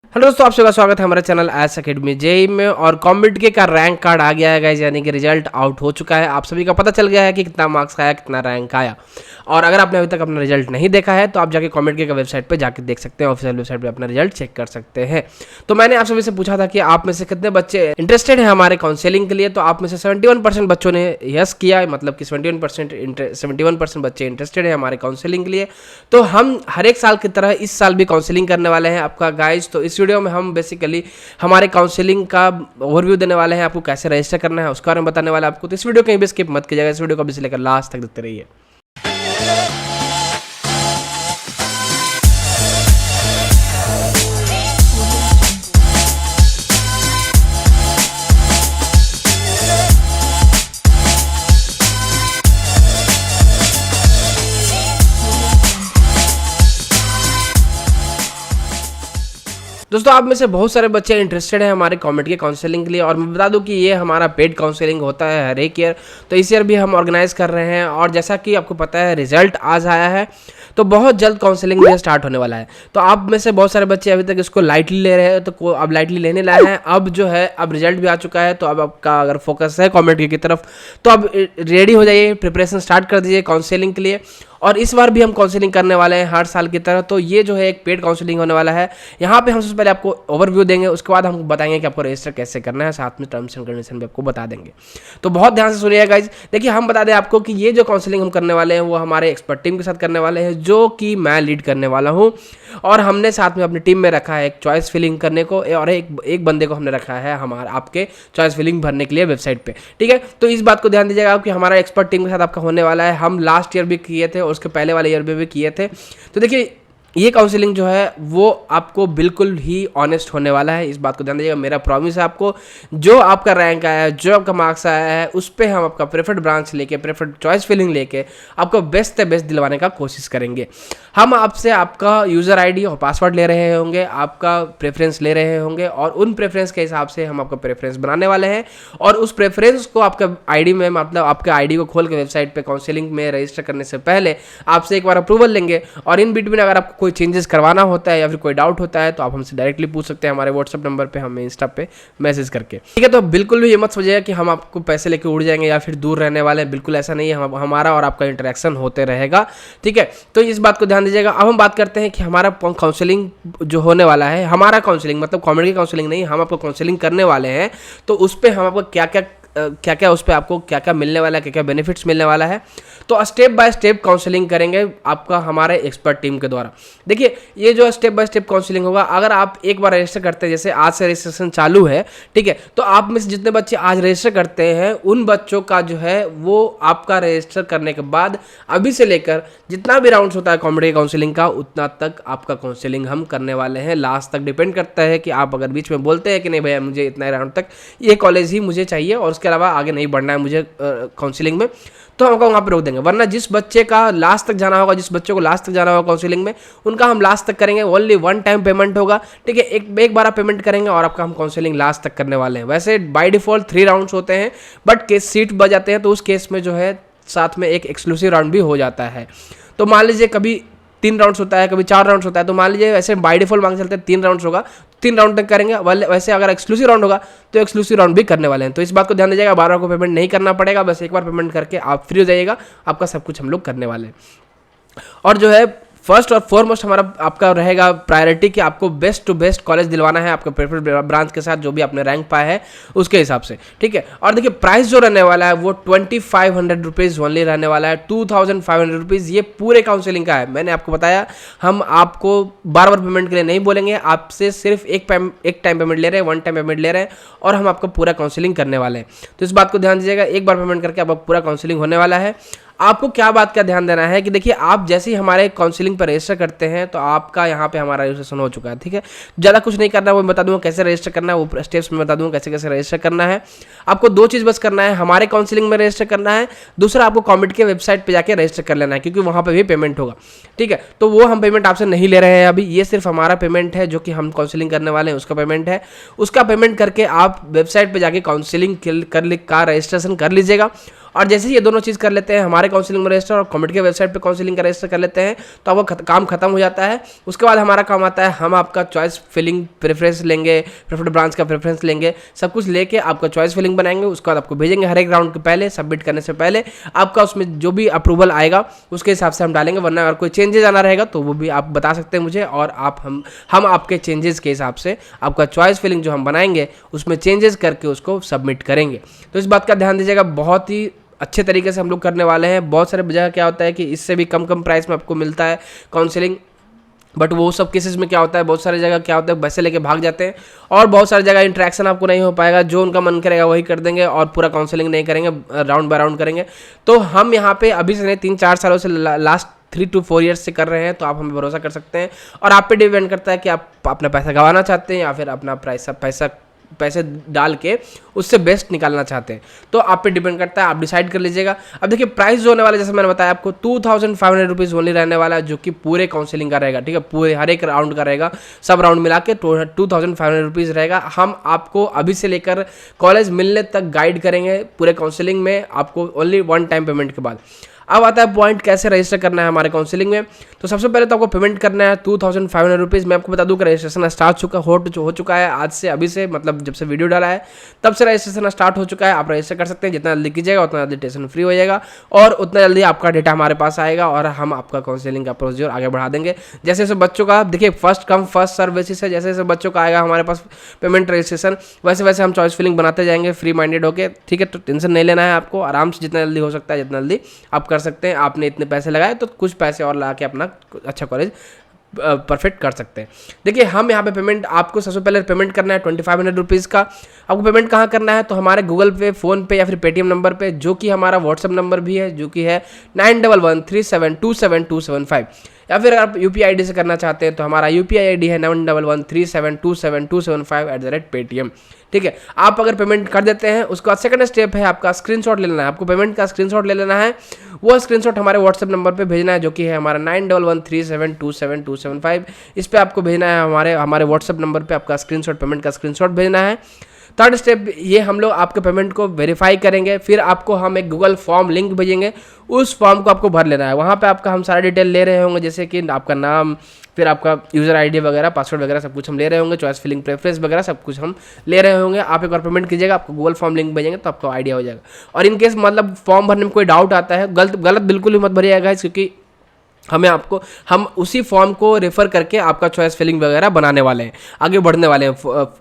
Hello दोस्तों, आप सबका स्वागत है हमारे चैनल एस अकेडमी जेई में। और कॉम्बिट का रैंक कार्ड आ गया है गाइस, यानी कि रिजल्ट आउट हो चुका है। आप सभी का पता चल गया है कि कितना मार्क्स आया, कितना रैंक आया। और अगर आपने अभी तक अपना रिजल्ट नहीं देखा है तो आप जाके कॉम्बिट का वेबसाइट पे जाके देख सकते हैं, ऑफिशियल वेबसाइट पे अपना रिजल्ट चेक कर सकते हैं। तो मैंने आप सभी से पूछा था कि आप में से कितने बच्चे इंटरेस्टेड हैं हमारे काउंसलिंग के लिए। तो आप में से 71% बच्चों ने यस किया, मतलब कि 71% बच्चे इंटरेस्टेड हैं हमारे काउंसलिंग के लिए। तो हम हर एक साल की तरह इस साल भी काउंसलिंग करने वाले हैं आपका गाइज। तो इस वीडियो में हम बेसिकली हमारे काउंसलिंग का ओवरव्यू देने वाले हैं, आपको कैसे रजिस्टर करना है उसके बारे में बताने वाले हैं आपको। तो इस वीडियो कहीं भी स्किप मत कीजिएगा, इस वीडियो को अभी से लेकर लास्ट तक देखते रहिए। दोस्तों, आप में से बहुत सारे बच्चे इंटरेस्टेड हैं हमारे कॉमेडी के काउंसलिंग के लिए। और मैं बता दूं कि ये हमारा पेड काउंसलिंग होता है हर एक ईयर। तो इस ईयर भी हम ऑर्गेनाइज कर रहे हैं। और जैसा कि आपको पता है रिजल्ट आज आया है, तो बहुत जल्द काउंसलिंग भी स्टार्ट होने वाला है। तो आप में से बहुत सारे बच्चे अभी तक इसको लाइटली ले रहे हैं, तो अब लाइटली लेने लाए हैं। अब जो है अब रिजल्ट भी आ चुका है, तो अब आपका अगर फोकस है कॉमेडी की तरफ तो अब रेडी हो जाइए, प्रिपरेशन स्टार्ट कर दीजिए काउंसलिंग के लिए। और इस बार भी हम काउंसलिंग करने वाले हैं हर साल की तरह। तो ये जो है एक पेड काउंसलिंग होने वाला है। यहाँ पे हम सबसे पहले आपको ओवरव्यू देंगे, उसके बाद हम बताएंगे कि आपको रजिस्टर कैसे करना है, साथ में टर्म्स एंड कंडीशन भी आपको बता देंगे। तो बहुत ध्यान से सुनिएगा गाइज। देखिए, हम बता दें आपको कि ये जो काउंसलिंग हम करने वाले हैं वो हमारे एक्सपर्ट टीम के साथ करने वाले हैं, जो कि मैं लीड करने वाला हूँ। और हमने साथ में अपनी टीम में रखा है एक चॉइस फिलिंग करने को, और एक बंदे को हमने रखा है हमारा आपके चॉइस फिलिंग भरने के लिए वेबसाइट पे। ठीक है, तो इस बात को ध्यान दीजिएगा कि हमारा एक्सपर्ट टीम के साथ आपका होने वाला है। हम लास्ट ईयर भी किए थे और उसके पहले वाले ईयर भी किए थे। तो देखिए, ये काउंसलिंग जो है वो आपको बिल्कुल ही ऑनेस्ट होने वाला है, इस बात को ध्यान दीजिएगा। मेरा प्रॉमिस है आपको, जो आपका रैंक आया है, जो आपका मार्क्स आया है, उस पर हम आपका प्रेफर्ड ब्रांच लेके, प्रेफर्ड चॉइस फिलिंग लेके आपको बेस्ट से बेस्ट दिलवाने का कोशिश करेंगे। हम आपसे आपका यूज़र आईडी और पासवर्ड ले रहे होंगे, आपका प्रेफरेंस ले रहे होंगे, और उन प्रेफरेंस के हिसाब से हम आपका प्रेफरेंस बनाने वाले हैं। और उस प्रेफरेंस को आपका आईडी में, मतलब आपके आईडी को खोल के वेबसाइट पे काउंसलिंग में रजिस्टर करने से पहले आपसे एक बार अप्रूवल लेंगे। और इन बिटवीन अगर आपको कोई चेंजेस करवाना होता है या फिर कोई डाउट होता है तो आप हमसे डायरेक्टली पूछ सकते हैं हमारे व्हाट्सअप नंबर पे, हमें इंस्टा पे मैसेज करके। ठीक है, तो बिल्कुल भी ये मत सोचिएगा कि हम आपको पैसे लेके उड़ जाएंगे या फिर दूर रहने वाले हैं, बिल्कुल ऐसा नहीं है। हमारा और आपका इंटरेक्शन होते रहेगा। ठीक है, तो इस बात को ध्यान दीजिएगा। अब हम बात करते हैं कि हमारा काउंसलिंग जो होने वाला है, हमारा काउंसलिंग मतलब कॉमेडी काउंसलिंग नहीं, हम आपको काउंसलिंग करने वाले हैं। तो उस पर हम आपको क्या क्या उस पर आपको क्या क्या मिलने वाला है, क्या क्या बेनिफिट्स मिलने वाला है, तो स्टेप बाय स्टेप काउंसलिंग करेंगे आपका हमारे एक्सपर्ट टीम के द्वारा। देखिए, ये जो स्टेप बाय स्टेप काउंसलिंग होगा, अगर आप एक बार रजिस्टर करते हैं, जैसे आज से रजिस्ट्रेशन चालू है, ठीक है, तो आप में से जितने बच्चे आज रजिस्टर करते हैं उन बच्चों का जो है वो आपका रजिस्टर करने के बाद अभी से लेकर जितना भी राउंड्स होता है कॉमेडी काउंसलिंग का, उतना तक आपका काउंसलिंग हम करने वाले हैं। लास्ट तक डिपेंड करता है कि आप अगर बीच में बोलते हैं कि नहीं भैया मुझे इतना राउंड तक ये कॉलेज ही मुझे चाहिए और उसके अलावा आगे नहीं बढ़ना है मुझे काउंसलिंग में, तो हम वहाँ पे रोक देंगे। वरना जिस बच्चे का लास्ट तक जाना होगा, जिस बच्चे को लास्ट तक जाना होगा काउंसलिंग में, उनका हम लास्ट तक करेंगे। ओनली वन टाइम पेमेंट होगा। ठीक है, एक बार आप पेमेंट करेंगे और आपका हम काउंसलिंग लास्ट तक करने वाले हैं। वैसे बाय डिफॉल्ट 3 राउंड्स होते हैं, बट केस सीट बच जाते हैं, तो उस केस में जो है साथ में एक एक्सक्लूसिव राउंड भी हो जाता है। तो मान लीजिए कभी 3 राउंड्स होता है, कभी 4 राउंड्स होता है, तो मान लीजिए वैसे बाय डिफॉल्ट मांग चलते हैं 3 राउंड्स होगा, 3 राउंड तक करेंगे। वैसे अगर एक्सक्लूसिव राउंड होगा तो एक्सक्लूसिव राउंड भी करने वाले हैं। तो इस बात को ध्यान दीजिएगा, बार बार को पेमेंट नहीं करना पड़ेगा, बस एक बार पेमेंट करके आप फ्री हो जाइएगा, आपका सब कुछ हम लोग करने वाले हैं। और जो है फर्स्ट और फॉरमोस्ट हमारा आपका रहेगा प्रायोरिटी कि आपको बेस्ट टू बेस्ट कॉलेज दिलवाना है आपके प्रेफर्ड ब्रांच के साथ, जो भी आपने रैंक पाया है उसके हिसाब से। ठीक है, और देखिए प्राइस जो रहने वाला है वो 2500 रुपीज़ ओनली रहने वाला है। 2500 रुपीज़ ये पूरे काउंसलिंग का है। मैंने आपको बताया हम आपको बार बार पेमेंट के लिए नहीं बोलेंगे, आपसे सिर्फ एक टाइम पेमेंट ले रहे हैं, वन टाइम पेमेंट ले रहे हैं, और हम आपको पूरा काउंसलिंग करने वाले हैं। तो इस बात को ध्यान दीजिएगा, एक बार पेमेंट करके आपका पूरा काउंसलिंग होने वाला है। आपको क्या बात का ध्यान देना है कि देखिए, आप जैसे ही हमारे काउंसलिंग पर रजिस्टर करते हैं तो आपका यहाँ पे हमारा रजिस्ट्रेशन हो चुका है। ठीक है, ज़्यादा कुछ नहीं करना है, वो मैं बता दूंगा कैसे रजिस्टर करना है, वो स्टेप्स में बता दूंगा कैसे कैसे रजिस्टर करना है। आपको 2 चीज़ बस करना है, हमारे काउंसलिंग में रजिस्टर करना है, दूसरा आपको कॉमेडी के वेबसाइट पर जाकर रजिस्टर कर लेना है, क्योंकि वहाँ पर भी पेमेंट होगा। ठीक है, तो वो हम पेमेंट आपसे नहीं ले रहे हैं अभी, ये सिर्फ हमारा पेमेंट है जो कि हम काउंसलिंग करने वाले हैं उसका पेमेंट है। उसका पेमेंट करके आप वेबसाइट पर जाके काउंसलिंग का रजिस्ट्रेशन कर लीजिएगा। और जैसे ही ये दोनों चीज़ कर लेते हैं, हमारे काउंसलिंग में रजिस्टर और कमेटी के वेबसाइट पे काउंसलिंग का रजिस्टर कर लेते हैं तो आपका काम खत्म हो जाता है। उसके बाद हमारा काम आता है, हम आपका चॉइस फिलिंग प्रेफरेंस लेंगे, प्रेफर्ड ब्रांच का प्रेफरेंस लेंगे, सब कुछ लेके आपका चॉइस फिलिंग बनाएंगे। उसके बाद आपको भेजेंगे हर एक राउंड के पहले, सबमिट करने से पहले आपका उसमें जो भी अप्रूवल आएगा उसके हिसाब से हम डालेंगे, वरना अगर कोई चेंजेस आना रहेगा तो वो भी आप बता सकते हैं मुझे, और हम आपके चेंजेस के हिसाब से आपका चॉइस फिलिंग जो हम बनाएंगे उसमें चेंजेस करके उसको सबमिट करेंगे। तो इस बात का ध्यान दीजिएगा, बहुत ही अच्छे तरीके से हम लोग करने वाले हैं। बहुत सारे जगह क्या होता है कि इससे भी कम प्राइस में आपको मिलता है काउंसलिंग, बट वो सब केसेस में क्या होता है, बहुत सारी जगह क्या होता है पैसे लेके भाग जाते हैं, और बहुत सारी जगह इंटरेक्शन आपको नहीं हो पाएगा, जो उनका मन करेगा वही कर देंगे और पूरा काउंसलिंग नहीं करेंगे, राउंड बाय राउंड करेंगे। तो हम यहाँ पे अभी से नहीं 3-4 सालों से लास्ट 3 to 4 ईयर्स से कर रहे हैं, तो आप हमें भरोसा कर सकते हैं। और आप पे डिपेंड करता है कि आप अपना पैसा गंवाना चाहते हैं या फिर अपना पैसे डाल के उससे बेस्ट निकालना चाहते हैं, तो आप पे डिपेंड करता है, आप डिसाइड कर लीजिएगा। अब देखिए प्राइस जो होने वाला है, जैसे मैंने बताया आपको 2500 रुपीज़ ओनली रहने वाला है, जो कि पूरे काउंसलिंग का रहेगा, ठीक है, पूरे हर एक राउंड का रहेगा, सब राउंड मिला के 2500 रुपीज़ रहेगा। हम आपको अभी से लेकर कॉलेज मिलने तक गाइड करेंगे पूरे काउंसलिंग में, आपको ओनली 1 टाइम पेमेंट के बाद। अब आता है पॉइंट कैसे रजिस्टर करना है हमारे काउंसलिंग में। तो सबसे पहले तो आपको पेमेंट करना है 2500 रुपीज़। मैं आपको बता दूं कि रजिस्ट्रेशन स्टार्ट हो चुका है आज से, अभी से, मतलब जब से वीडियो डाला है तब से रजिस्ट्रेशन स्टार्ट हो चुका है। आप रजिस्टर कर सकते हैं, जितना जल्दी कीजिएगा उतना जल्दी टेंशन फ्री हो जाएगा और उतना जल्दी आपका डेटा हमारे पास आएगा और हम आपका काउंसलिंग का प्रोसीजर आगे बढ़ा देंगे। जैसे जैसे बच्चों का देखिए first come first serve basis है, जैसे जैसे बच्चों का आएगा हमारे पास पेमेंट रजिस्ट्रेशन, वैसे वैसे हम चॉइस फिलिंग बनाते जाएंगे फ्री माइंडेड होके, ठीक है। तो टेंशन नहीं लेना है आपको, आराम से जितना जल्दी हो सकता है जितना जल्दी आप कर सकते हैं। आपने इतने पैसे लगाए तो कुछ पैसे और लगा के अपना अच्छा कॉलेज परफेक्ट कर सकते हैं। देखिए हम यहाँ पे पेमेंट, आपको सबसे पहले पेमेंट करना है 2500 रुपीज़ का। आपको पेमेंट कहाँ करना है, तो हमारे गूगल पे, फ़ोन पे या फिर पेटीएम नंबर पे, जो कि हमारा व्हाट्सअप नंबर भी है, जो कि है 9113727275, या फिर आप यूपीआई आईडी से करना चाहते हैं तो हमारा यूपीआई आईडी है 9113727275 ठीक है। आप अगर पेमेंट कर देते हैं, उसके बाद सेकंड स्टेप है आपका स्क्रीनशॉट ले लेना है, आपको पेमेंट का स्क्रीनशॉट ले लेना है। वो स्क्रीनशॉट हमारे व्हाट्सएप नंबर पे भेजना है, जो कि है हमारा 9113727275। इस पे आपको भेजना है, हमारे व्हाट्सएप नंबर पे आपका स्क्रीनशॉट, पेमेंट का स्क्रीनशॉट भेजना है। थर्ड स्टेप ये, हम लोग आपके पेमेंट को वेरीफाई करेंगे, फिर आपको हम एक गूगल फॉर्म लिंक भेजेंगे, उस फॉर्म को आपको भर लेना है। वहाँ पे आपका हम सारा डिटेल ले रहे होंगे, जैसे कि आपका नाम, फिर आपका यूज़र आईडी वगैरह, पासवर्ड वगैरह सब कुछ हम ले रहे होंगे, चॉइस फिलिंग प्रेफरेंस वगैरह सब कुछ हम ले रहे होंगे। आप एक बार पेमेंट कीजिएगा, आपको गूगल फॉर्म लिंक भेजेंगे तो आपको आइडिया हो जाएगा। और इन केस मतलब फॉर्म भरने में कोई डाउट आता है, गलत बिल्कुल भी मत भरिएगा, क्योंकि हम उसी फॉर्म को रेफर करके आपका चॉइस फिलिंग वगैरह बनाने वाले हैं, आगे बढ़ने वाले हैं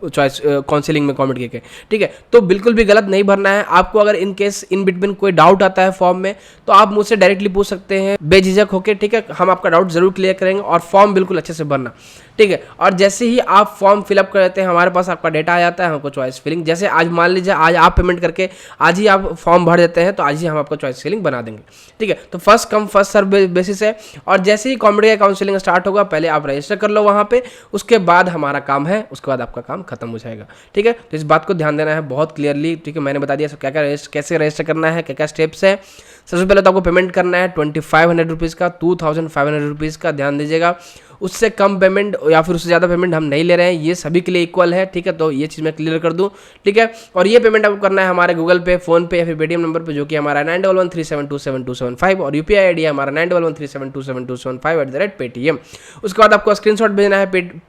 चॉइस काउंसलिंग में कमेंट करके, ठीक है। तो बिल्कुल भी गलत नहीं भरना है आपको। अगर इन केस इन बिटवीन कोई डाउट आता है फॉर्म में तो आप मुझसे डायरेक्टली पूछ सकते हैं बेझिझक होकर, ठीक है। हम आपका डाउट जरूर क्लियर करेंगे और फॉर्म बिल्कुल अच्छे से भरना, ठीक है। और जैसे ही आप फॉर्म फिलअप कर देते हैं, हमारे पास आपका डेटा आ जाता है, हमको चॉइस फिलिंग, जैसे आज मान लीजिए आज आप पेमेंट करके आज ही आप फॉर्म भर देते हैं तो आज ही हम आपको चॉइस फिलिंग बना देंगे, ठीक है। तो first come first serve basis है। और जैसे ही कॉमेडी का काउंसलिंग स्टार्ट होगा, पहले आप रजिस्टर कर लो वहाँ पे, उसके बाद हमारा काम है, उसके बाद आपका काम खत्म हो जाएगा, ठीक है। तो इस बात को ध्यान देना है बहुत क्लियरली, ठीक है। मैंने बता दिया क्या क्या कैसे रजिस्टर करना है, क्या क्या स्टेप्स है। सबसे पहले तो आपको पेमेंट करना है 2500 रुपीज़ का, 2500 रुपीज़ का, ध्यान दीजिएगा। उससे कम पेमेंट या फिर उससे ज़्यादा पेमेंट हम नहीं ले रहे हैं, ये सभी के लिए इक्वल है, ठीक है। तो ये चीज़ मैं क्लियर कर दूं, ठीक है। और ये पेमेंट आपको करना है हमारे गूगल पे, फ़ोन पे या फिर पेटीएम नंबर पे, जो कि हमारा 9113727275 और यूपीआई आईडी है हमारा 9113727275 @paytm। उसके बाद आपको स्क्रीनशॉट भेजना है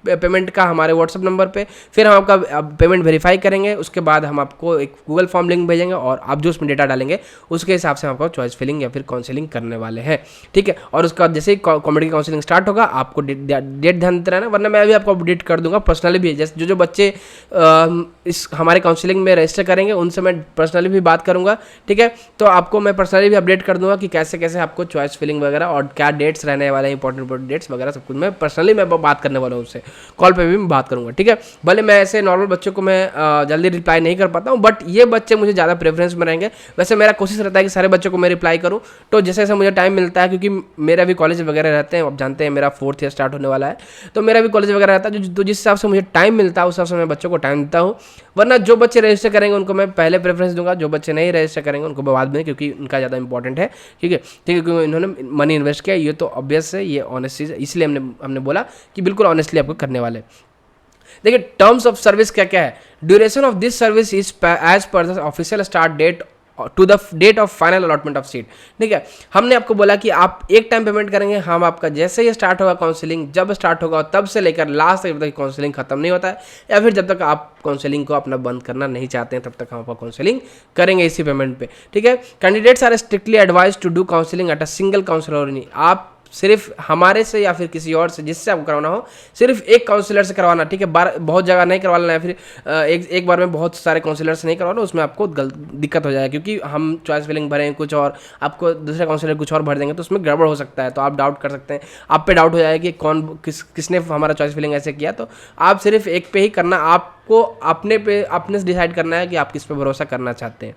पेमेंट का हमारे व्हाट्सअप नंबर पर, फिर हम आपका पेमेंट वेरीफाई करेंगे। उसके बाद हम आपको एक गूगल फॉर्म लिंक भेजेंगे और आप जो उसमें डेटा डालेंगे उसके हिसाब से हम आपको चॉइस फिलिंग या फिर काउंसलिंग करने वाले हैं, ठीक है। और उसका जैसे ही कॉमेडी काउंसलिंग स्टार्ट होगा, आपको डेट ध्यान देते रहना, वरना मैं भी आपको अपडेट कर दूंगा पर्सनली भी। जैसे जो बच्चे इस हमारे काउंसलिंग में रजिस्टर करेंगे उनसे मैं पर्सनली भी बात करूंगा, ठीक है। तो आपको मैं पर्सनली भी अपडेट कर दूंगा कि कैसे कैसे आपको चॉइस फिलिंग वगैरह और क्या डेट्स रहने वाले हैं, इंपॉर्टेंट डेट्स वगैरह सब कुछ मैं पर्सनली बात करने वाला हूँ उससे, कॉल पर भी मैं बात करूँगा, ठीक है। भले मैं ऐसे नॉर्मल बच्चों को मैं जल्दी रिप्लाई नहीं कर पाता हूँ, बट ये बच्चे मुझे ज़्यादा प्रेफरेंस में रहेंगे। वैसे मेरा कोशिश रहता है कि सारे बच्चों को मैं रिप्लाई करूँ, तो जैसे जैसे मुझे टाइम मिलता है, क्योंकि मेरा भी कॉलेज वगैरह रहते हैं, आप जानते हैं मेरा 4th ईयर स्टार्ट होने वाला है, तो मेरा भी कॉलेज वगैरह रहता है, तो जिस हिसाब से मुझे टाइम मिलता है उस हिसाब से मैं बच्चों को टाइम देता हूँ। वरना जो बच्चे रजिस्टर करेंगे उनको मैं पहले प्रेफरेंस दूंगा, जो बच्चे नहीं रजिस्टर करेंगे उनको बाद में, क्योंकि उनका ज़्यादा इंपॉर्टेंट है, ठीक है, क्योंकि इन्होंने मनी इन्वेस्ट किया, ये तो ऑब्वियस है, ये ऑनेस्ट चीज़ है, इसलिए हमने बोला कि बिल्कुल ऑनेस्टली आपको करने वाले। देखिए टर्म्स ऑफ सर्विस क्या क्या है। Duration of this service is as per the official start date to the date of final allotment of seat. ठीक है, हमने आपको बोला कि आप एक टाइम पेमेंट करेंगे, हम आपका जैसे ही स्टार्ट होगा काउंसलिंग, जब स्टार्ट होगा तब से लेकर लास्ट तक काउंसलिंग खत्म नहीं होता है, या फिर जब तक आप काउंसलिंग को अपना बंद करना नहीं चाहते हैं तब तक हम आपका काउंसलिंग करेंगे इसी पेमेंट पे। ठीक है, candidates are strictly advise to do counselling at a single counsellor only. आप सिर्फ हमारे से या फिर किसी और से जिससे आपको करवाना हो, सिर्फ एक काउंसलर से करवाना। ठीक है, बहुत जगह नहीं करवाना है, फिर एक बार में बहुत सारे काउंसलर से नहीं करवाना, उसमें आपको दिक्कत हो जाएगी, क्योंकि हम चॉइस फिलिंग भरें कुछ और, आपको दूसरे काउंसलर कुछ और भर देंगे तो उसमें गड़बड़ हो सकता है। तो आप डाउट कर सकते हैं, आप पे डाउट हो जाएगा कि किसने हमारा चॉइस फिलिंग ऐसे किया। तो आप सिर्फ एक पे ही करना, आपको अपने से डिसाइड करना है कि आप किस पे भरोसा करना चाहते हैं।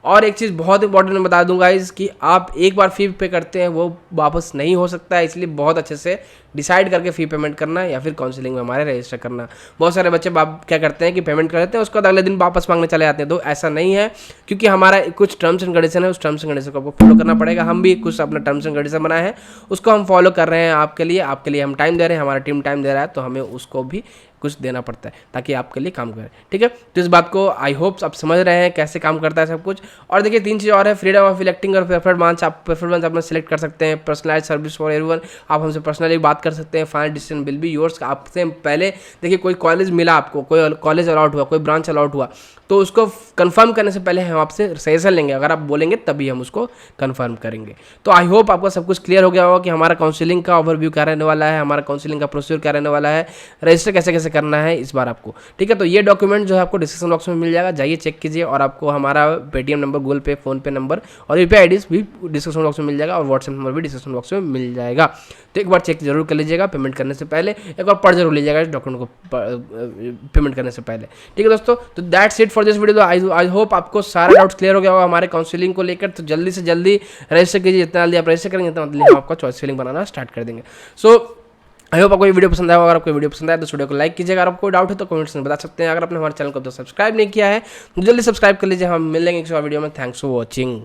और एक चीज़ बहुत इंपॉर्टेंट मैं बता दूंगा गाइस कि आप एक बार फ़ी पे करते हैं वो वापस नहीं हो सकता है, इसलिए बहुत अच्छे से डिसाइड करके फ़ी पेमेंट करना या फिर काउंसलिंग में हमारे रजिस्टर करना। बहुत सारे बच्चे क्या करते हैं कि पेमेंट कर देते हैं, उसके बाद अगले दिन वापस मांगने चले जाते हैं। तो ऐसा नहीं है, क्योंकि हमारा कुछ टर्म्स एंड कंडीशन है, उस टर्म्स एंड कंडीशन को आपको फॉलो करना पड़ेगा। हम भी कुछ अपना टर्म्स एंड कंडीशन बनाए हैं, उसको हम फॉलो कर रहे हैं आपके लिए हम टाइम दे रहे हैं, हमारा टीम टाइम दे रहा है, तो हमें उसको भी कुछ देना पड़ता है ताकि आपके लिए काम करे। ठीक है, तो इस बात को आई होप आप समझ रहे हैं कैसे काम करता है सब कुछ। और देखिए 3 चीज़ और है, फ्रीडम ऑफ इलेक्टिंग और प्रेफर्ड ब्रांच। आप प्रेफर्ड ब्रांच अपना सिलेक्ट कर सकते हैं, पर्सनलाइज सर्विस फॉर एवरीवन, आप हमसे पर्सनली बात कर सकते हैं, final decision will be yours. आपसे पहले देखिए कोई कॉलेज मिला आपको, कोई कॉलेज अलॉट हुआ, कोई ब्रांच अलॉट हुआ, तो उसको कंफर्म करने से पहले हम आपसे सजेशन लेंगे, अगर आप बोलेंगे तभी हम उसको कंफर्म करेंगे। तो आई होप आपको सब कुछ क्लियर हो गया होगा कि हमारा काउंसलिंग का ओवरव्यू क्या रहने वाला है, हमारा काउंसलिंग का प्रोसीजर क्या रहने वाला है, रजिस्टर कैसे कैसे करना है इस बार आपको। ठीक है, तो ये डॉक्यूमेंट जो है आपको डिस्क्रिप्शन बॉक्स में मिल जाएगा, जाइए चेक कीजिए। और आपको हमारा पेटीएम नंबर, गूगल पे, फोन पे नंबर और यूपीआई आईडीज भी डिस्क्रिप्शन बॉक्स में मिल जाएगा, और व्हाट्सएप नंबर भी डिस्क्रिप्शन बॉक्स में मिल जाएगा। तो एक बार चेक जरूर कर लीजिएगा, पेमेंट करने से पहले एक बार पढ़ जरूर लीजिएगा इस डॉक्यूमेंट को पेमेंट करने से पहले। ठीक है दोस्तों, तो that's it for this video. I hope आपको सारा डाउट्स क्लियर हो गया होगा हमारे काउंसलिंग को लेकर। तो जल्दी से जल्दी रजिस्टर कीजिए, जितना जल्दी आप रजिस्टर करेंगे उतना जल्दी हम आपका चॉइस फिलिंग बनाना स्टार्ट कर देंगे। सो आई होप आपको ये वीडियो पसंद आया। अगर आपको वीडियो पसंद आया तो वीडियो को लाइक कीजिएगा, अगर आपको डाउट है तो कमेंट्स में बता सकते हैं। अगर आपने हमारे चैनल को तो सब्सक्राइब नहीं किया है तो जल्दी सब्सक्राइब कर लीजिए। हम मिलेंगे एक और वीडियो में। Thanks for watching.